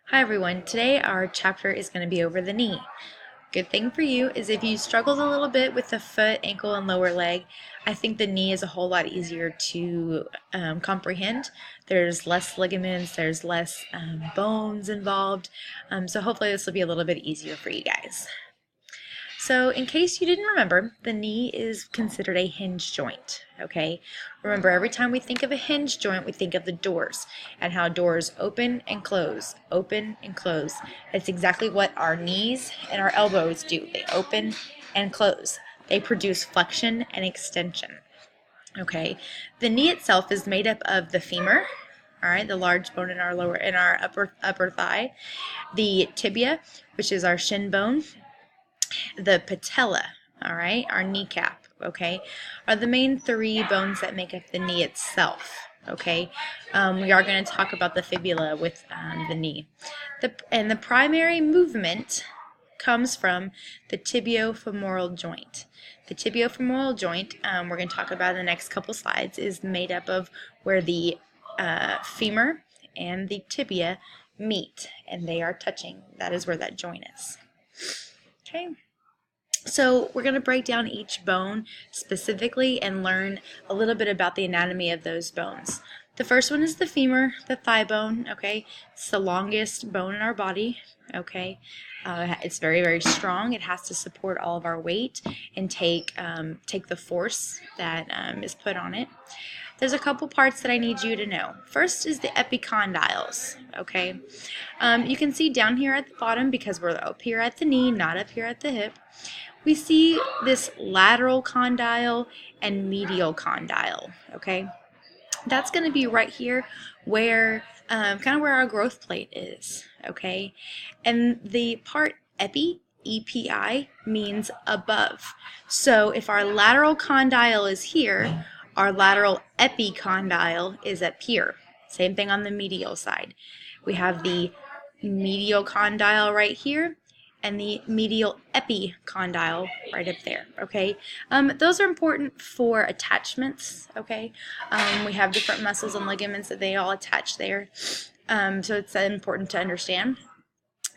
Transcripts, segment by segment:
Hi everyone, today our chapter is going to be over the knee. Good thing for you is if you struggled a little bit with the foot, ankle, and lower leg, I think the knee is a whole lot easier to comprehend. There's less ligaments, there's less bones involved, so hopefully this will be a little bit easier for you guys. So in case you didn't remember, the knee is considered a hinge joint, okay? Remember, every time we think of a hinge joint, we think of the doors and how doors open and close, open and close. That's exactly what our knees and our elbows do. They open and close. They produce flexion and extension, okay? The knee itself is made up of the femur, all right, the large bone in our upper thigh, the tibia, which is our shin bone, the patella, all right, our kneecap, okay, are the main three bones that make up the knee itself, okay. We are going to talk about the fibula with the knee. The primary movement comes from the tibiofemoral joint. The tibiofemoral joint, we're going to talk about in the next couple slides, is made up of where the femur and the tibia meet, and they are touching. That is where that joint is. Okay, so we're going to break down each bone specifically and learn a little bit about the anatomy of those bones. The first one is the femur, the thigh bone, okay? It's the longest bone in our body, okay? It's very, very strong. It has to support all of our weight and take the force that is put on it. There's a couple parts that I need you to know. First is the epicondyles, okay? You can see down here at the bottom, because we're up here at the knee, not up here at the hip, we see this lateral condyle and medial condyle, okay? That's going to be right here where, kind of where our growth plate is, okay? And the part epi, E-P-I, means above. So if our lateral condyle is here, our lateral epicondyle is up here. Same thing on the medial side. We have the medial condyle right here and the medial epicondyle right up there, okay? Those are important for attachments, okay? We have different muscles and ligaments that they all attach there, so it's important to understand.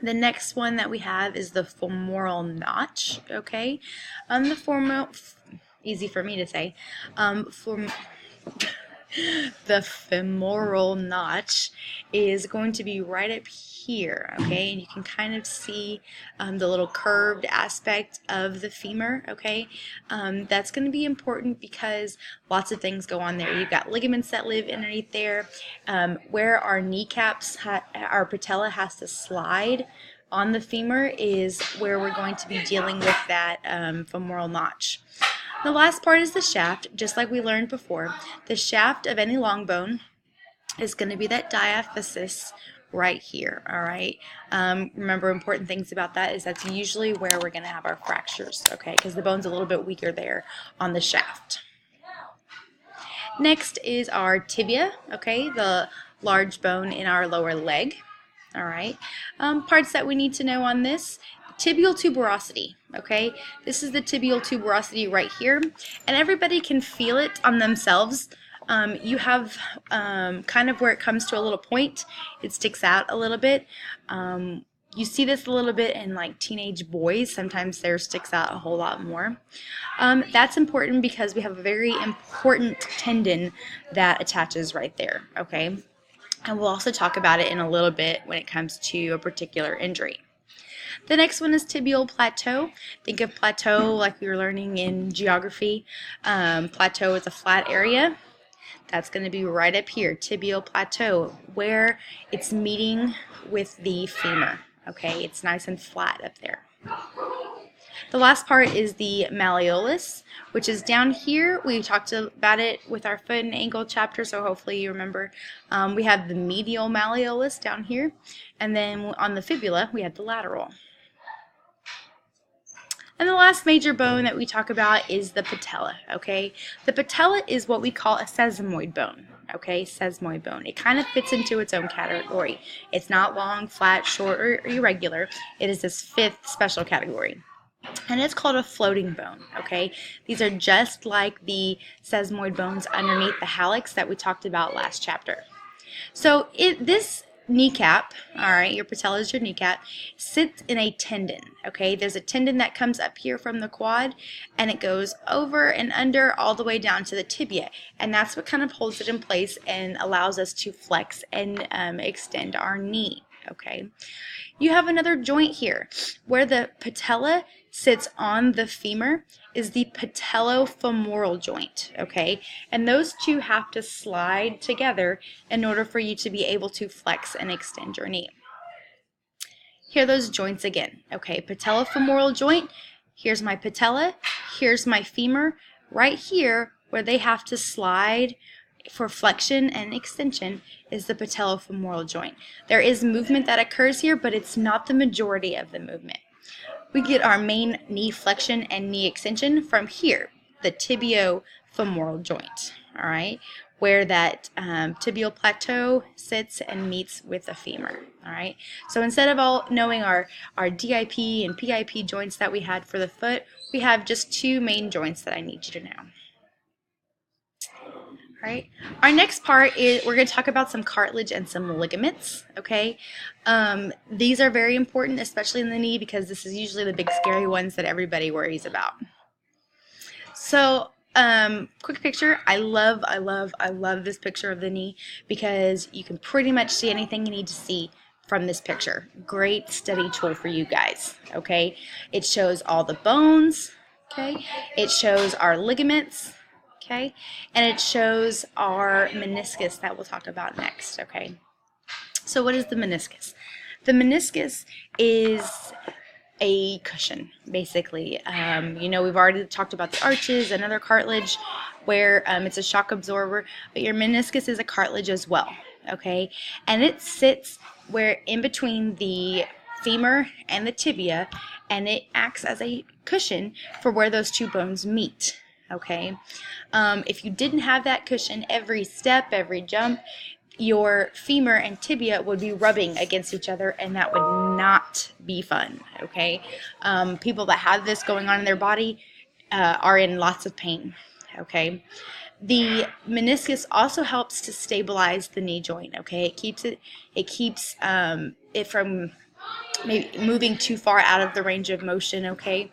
The next one that we have is the femoral notch, okay? Easy for me to say, the femoral notch is going to be right up here, okay, and you can kind of see the little curved aspect of the femur, okay. That's going to be important because lots of things go on there. You've got ligaments that live underneath there. Where our kneecaps, our patella has to slide on the femur is where we're going to be dealing with that femoral notch. The last part is the shaft, just like we learned before. The shaft of any long bone is going to be that diaphysis right here, all right? Remember, important things about that is that's usually where we're going to have our fractures, okay, because the bone's a little bit weaker there on the shaft. Next is our tibia, okay, the large bone in our lower leg, all right? Parts that we need to know on this: tibial tuberosity, okay? This is the tibial tuberosity right here, and everybody can feel it on themselves. You have kind of where it comes to a little point, it sticks out a little bit. You see this a little bit in like teenage boys. Sometimes theirs sticks out a whole lot more. That's important because we have a very important tendon that attaches right there, okay? And we'll also talk about it in a little bit when it comes to a particular injury. The next one is tibial plateau. Think of plateau like we were learning in geography. Plateau is a flat area. That's going to be right up here, tibial plateau, where it's meeting with the femur. Okay, it's nice and flat up there. The last part is the malleolus, which is down here. We talked about it with our foot and ankle chapter, so hopefully you remember. We have the medial malleolus down here, and then on the fibula, we have the lateral. And the last major bone that we talk about is the patella, okay? The patella is what we call a sesamoid bone, okay? Sesamoid bone. It kind of fits into its own category. It's not long, flat, short, or irregular. It is this fifth special category. And it's called a floating bone, okay? These are just like the sesamoid bones underneath the hallux that we talked about last chapter. So this kneecap, all right, your patella is your kneecap, sits in a tendon, okay? There's a tendon that comes up here from the quad, and it goes over and under all the way down to the tibia, and that's what kind of holds it in place and allows us to flex and extend our knee, okay? You have another joint here. Where the patella sits on the femur is the patellofemoral joint, okay? And those two have to slide together in order for you to be able to flex and extend your knee. Here are those joints again, okay? Patellofemoral joint, here's my patella, here's my femur. Right here, where they have to slide for flexion and extension, is the patellofemoral joint. There is movement that occurs here, but it's not the majority of the movement. We get our main knee flexion and knee extension from here, the tibiofemoral joint, all right, where that tibial plateau sits and meets with the femur, all right. So instead of all knowing our DIP and PIP joints that we had for the foot, we have just two main joints that I need you to know. Right. Our next part is we're going to talk about some cartilage and some ligaments, okay? These are very important, especially in the knee, because this is usually the big scary ones that everybody worries about. So, quick picture. I love this picture of the knee because you can pretty much see anything you need to see from this picture. Great study tool for you guys, okay? It shows all the bones, okay? It shows our ligaments, okay, and it shows our meniscus that we'll talk about next, okay? So what is the meniscus? The meniscus is a cushion, basically. You know, we've already talked about the arches and other cartilage where it's a shock absorber, but your meniscus is a cartilage as well, okay? And it sits where in between the femur and the tibia, and it acts as a cushion for where those two bones meet, okay? If you didn't have that cushion, every step, every jump, your femur and tibia would be rubbing against each other, and that would not be fun, okay? People that have this going on in their body are in lots of pain, okay? The meniscus also helps to stabilize the knee joint, okay? It keeps it from maybe moving too far out of the range of motion, okay?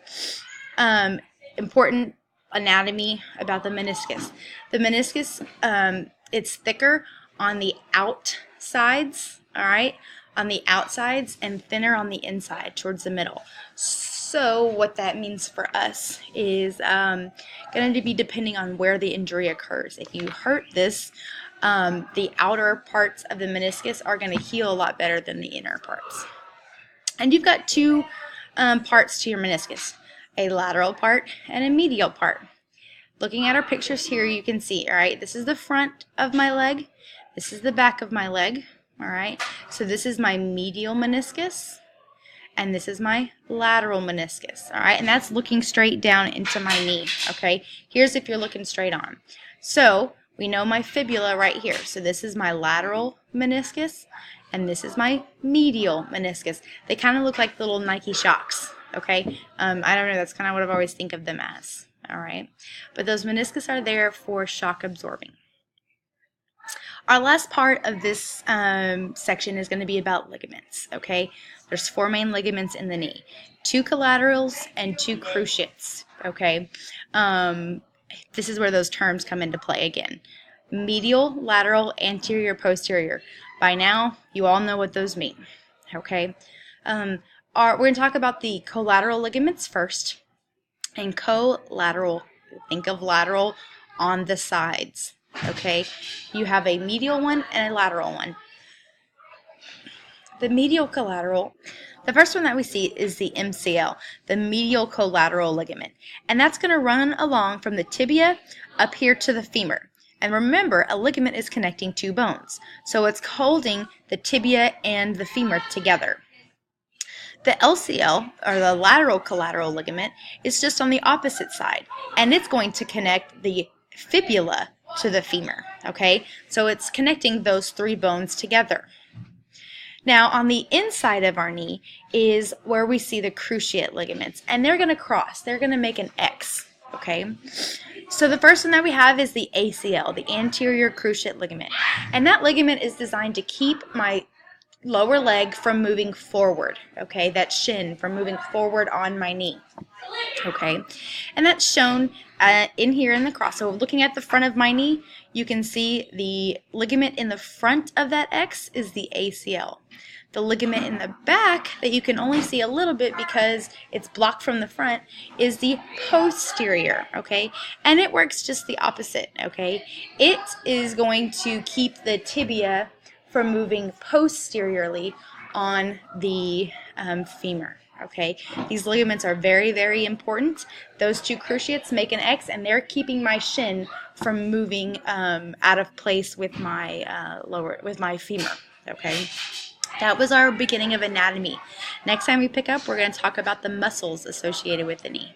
Important anatomy about the meniscus. The meniscus, it's thicker on the outsides, all right, on the outsides, and thinner on the inside towards the middle. So what that means for us is going to be depending on where the injury occurs. If you hurt this, the outer parts of the meniscus are going to heal a lot better than the inner parts. And you've got two parts to your meniscus, a lateral part and a medial part. Looking at our pictures here, you can see, all right, this is the front of my leg, this is the back of my leg, all right? So this is my medial meniscus, and this is my lateral meniscus, all right? And that's looking straight down into my knee, okay? Here's if you're looking straight on. So we know my fibula right here. So this is my lateral meniscus, and this is my medial meniscus. They kind of look like little Nike Shocks, okay? I don't know, that's kind of what I've always think of them as. All right, but those meniscus are there for shock absorbing. Our last part of this section is going to be about ligaments, okay? There's four main ligaments in the knee, two collaterals and two cruciates, okay? This is where those terms come into play again. Medial, lateral, anterior, posterior. By now, you all know what those mean, okay? We're going to talk about the collateral ligaments first. And collateral, think of lateral on the sides, okay? You have a medial one and a lateral one. The medial collateral, the first one that we see is the MCL, the medial collateral ligament. And that's going to run along from the tibia up here to the femur. And remember, a ligament is connecting two bones. So it's holding the tibia and the femur together. The LCL, or the lateral collateral ligament, is just on the opposite side, and it's going to connect the fibula to the femur, okay? So it's connecting those three bones together. Now, on the inside of our knee is where we see the cruciate ligaments, and they're going to cross. They're going to make an X, okay? So the first one that we have is the ACL, the anterior cruciate ligament, and that ligament is designed to keep my lower leg from moving forward, okay? That shin from moving forward on my knee, okay? And that's shown in here in the cross. So looking at the front of my knee, you can see the ligament in the front of that X is the ACL. The ligament in the back that you can only see a little bit because it's blocked from the front is the posterior, okay? And it works just the opposite, okay? It is going to keep the tibia from moving posteriorly on the femur. Okay, these ligaments are very, very important. Those two cruciates make an X, and they're keeping my shin from moving out of place with my my femur. Okay, that was our beginning of anatomy. Next time we pick up, we're going to talk about the muscles associated with the knee.